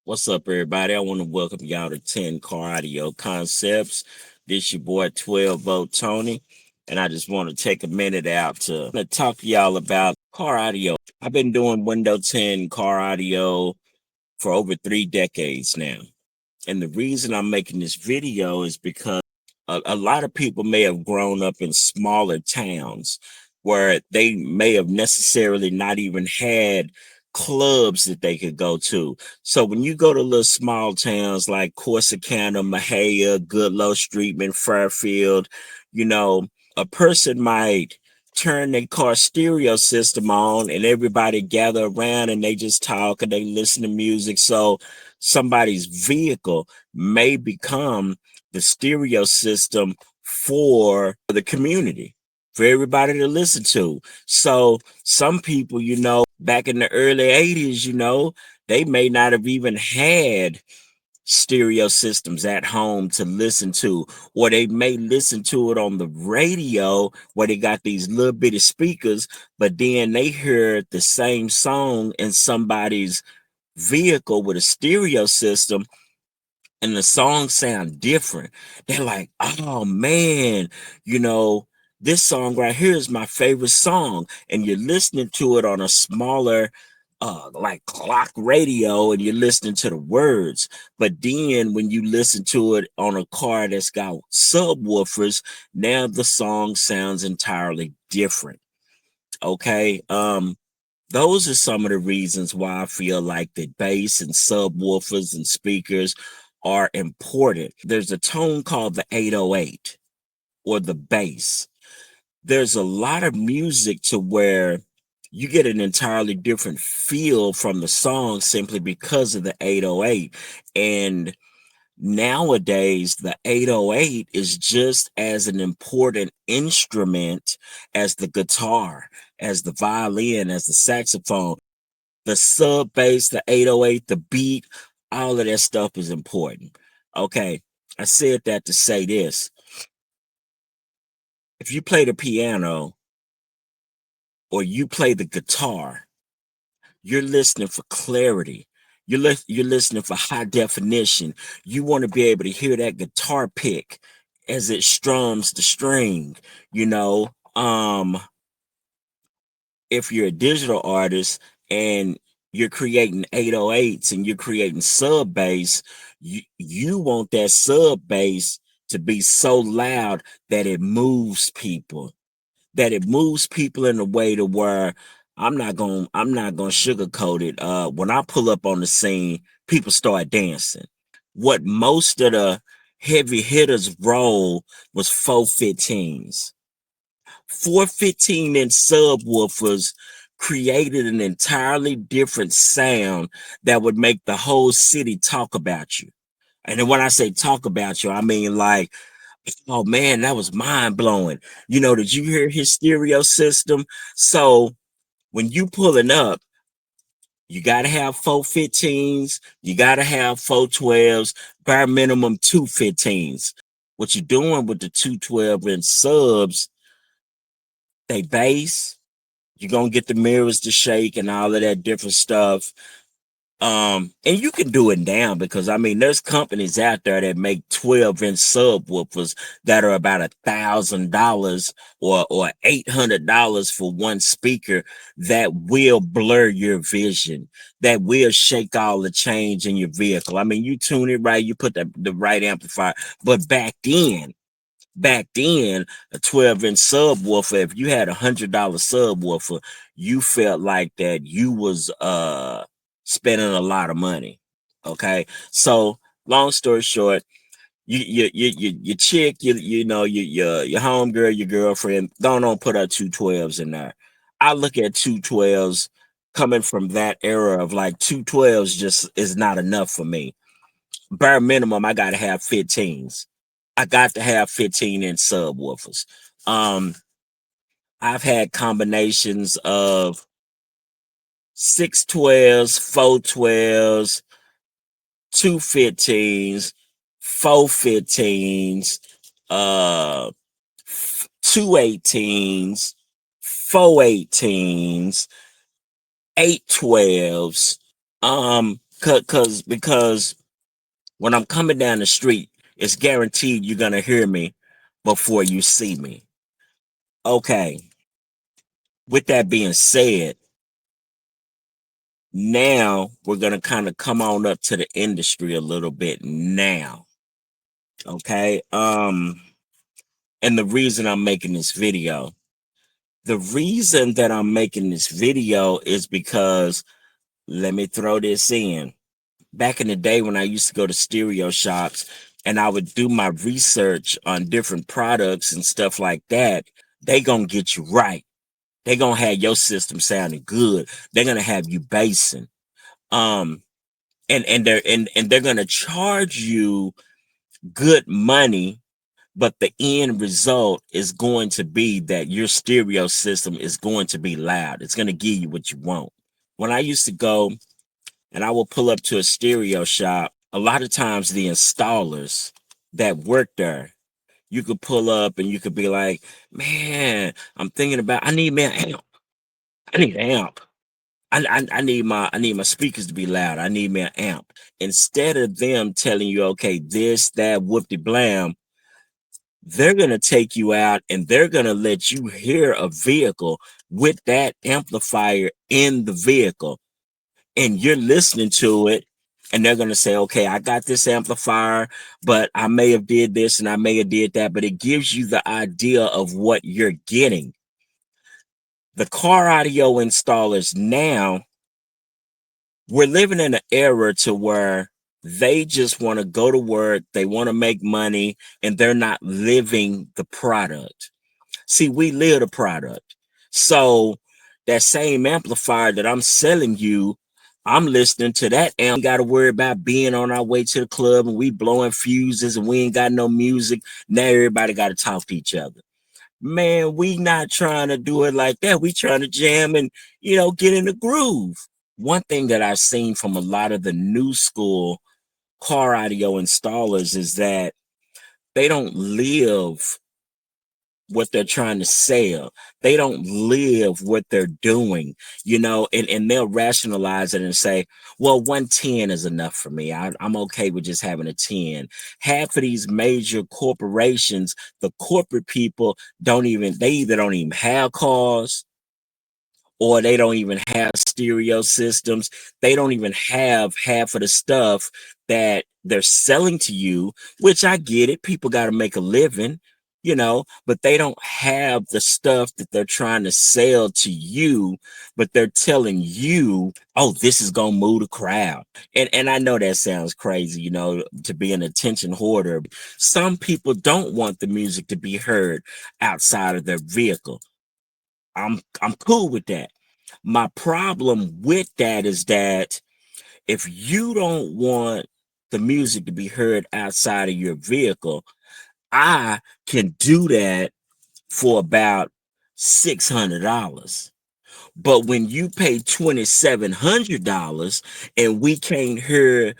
What's up, everybody? I want to welcome y'all to 10 Car Audio Concepts. This your boy 12 Vote Tony, and I just want to take a minute out to talk to y'all about car audio. I've been doing Windows 10 car audio for over 3 decades now. And the reason I'm making this video is because a lot of people may have grown up in smaller towns where they may have necessarily not even had clubs that they could go to. So when you go to little small towns like Corsicana, Mahia, Goodlow, Streetman, Fairfield, you know, a person might turn their car stereo system on and everybody gather around and they just talk and they listen to music. So somebody's vehicle may become the stereo system for the community, for everybody to listen to. So some people, back in the early 80s, they may not have even had stereo systems at home to listen to, or they may listen to it on the radio where they got these little bitty speakers, but then they hear the same song in somebody's vehicle with a stereo system and the songs sound different. They're like, oh man, you know, this song right here is my favorite song. And you're listening to it on a smaller like clock radio and you're listening to the words. But then when you listen to it on a car that's got subwoofers, now the song sounds entirely different. Okay. Those are some of the reasons why I feel like the bass and subwoofers and speakers are important. There's a tone called the 808 or the bass. There's a lot of music to where you get an entirely different feel from the song simply because of the 808. And nowadays, the 808 is just as an important instrument as the guitar, as the violin, as the saxophone. The sub bass, the 808, the beat, all of that stuff is important. Okay, I said that to say this. If you play the piano or you play the guitar, you're listening for clarity. You're listening for high definition. You want to be able to hear that guitar pick as it strums the string, you know. If you're a digital artist and you're creating 808s and you're creating sub bass, you want that sub bass to be so loud that it moves people, in a way to where I'm not gonna sugarcoat it. When I pull up on the scene, people start dancing. What most of the heavy hitters roll was 415s. 415-inch subwoofers created an entirely different sound that would make the whole city talk about you. And then when I say talk about you, I mean like, oh man, that was mind blowing. Did you hear his stereo system? So when you pulling up, you gotta have 415s, you gotta have 412s, bare minimum 215s. What you're doing with the 212-inch subs, they bass, you're gonna get the mirrors to shake and all of that different stuff. And you can do it now because I mean there's companies out there that make 12-inch subwoofers that are about $1,000 or $800 for one speaker that will blur your vision, that will shake all the change in your vehicle. I mean, you tune it right, you put the right amplifier. But back then, a 12-inch subwoofer, if you had $100 subwoofer, you felt like that you was spending a lot of money. Okay. So long story short, your chick, your homegirl, your girlfriend, don't put her 212s in there. I look at 212s coming from that era of like 212s just is not enough for me. Bare minimum, I gotta have 15s. I got to have 15-inch subwoofers. Um, I've had combinations of 612s, 412s, 215s, 415s, 218s, 418s, 812s. Because when I'm coming down the street, it's guaranteed you're gonna hear me before you see me. Okay, with that being said, now we're gonna kind of come on up to the industry a little bit now. Okay. And the reason I'm making this video, the reason that I'm making this video is because, let me throw this in. Back in the day when I used to go to stereo shops and I would do my research on different products and stuff like that, they gonna get you right. They gonna have your system sounding good. They're gonna have you basing. Um, and they're gonna charge you good money, but the end result is going to be that your stereo system is going to be loud. It's gonna give you what you want. When I used to go and I will pull up to a stereo shop, a lot of times the installers that work there, you could pull up and you could be like, man, I'm thinking about, I need me an amp. I need an amp. I need my speakers to be loud. I need me an amp. Instead of them telling you, okay, this, that, whoop de blam, they're gonna take you out and they're gonna let you hear a vehicle with that amplifier in the vehicle, and you're listening to it, and they're gonna say, okay, I got this amplifier, but I may have did this and I may have did that, but it gives you the idea of what you're getting. The car audio installers now, we're living in an era to where they just want to go to work, they want to make money, and they're not living the product. See, we live the product. So that same amplifier that I'm selling you, I'm listening to that amp. Got to worry about being on our way to the club and we blowing fuses and we ain't got no music. Now everybody got to talk to each other. Man, we not trying to do it like that. We trying to jam and, get in the groove. One thing that I've seen from a lot of the new school car audio installers is that they don't live what they're trying to sell. They don't live what they're doing, and they'll rationalize it and say, well, 110 is enough for me. I'm okay with just having a 10. Half of these major corporations, the corporate people they either don't even have cars, or they don't even have stereo systems. They don't even have half of the stuff that they're selling to you, which I get it. People got to make a living, but they don't have the stuff that they're trying to sell to you, but they're telling you, oh, this is going to move the crowd. And I know that sounds crazy, to be an attention hoarder. Some people don't want the music to be heard outside of their vehicle. I'm cool with that. My problem with that is that if you don't want the music to be heard outside of your vehicle, I can do that for about $600. But when you pay $2,700 and we can't hear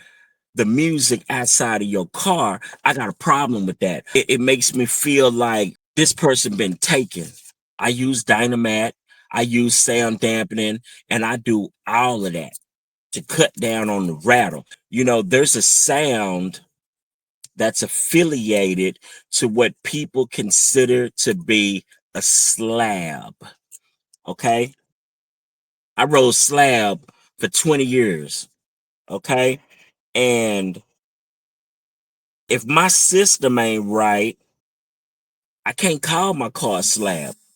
the music outside of your car, I got a problem with that. It makes me feel like this person been taken. I use Dynamat, I use sound dampening, and I do all of that to cut down on the rattle. There's a sound that's affiliated to what people consider to be a slab. Okay. I rode slab for 20 years. Okay. And if my system ain't right, I can't call my car slab.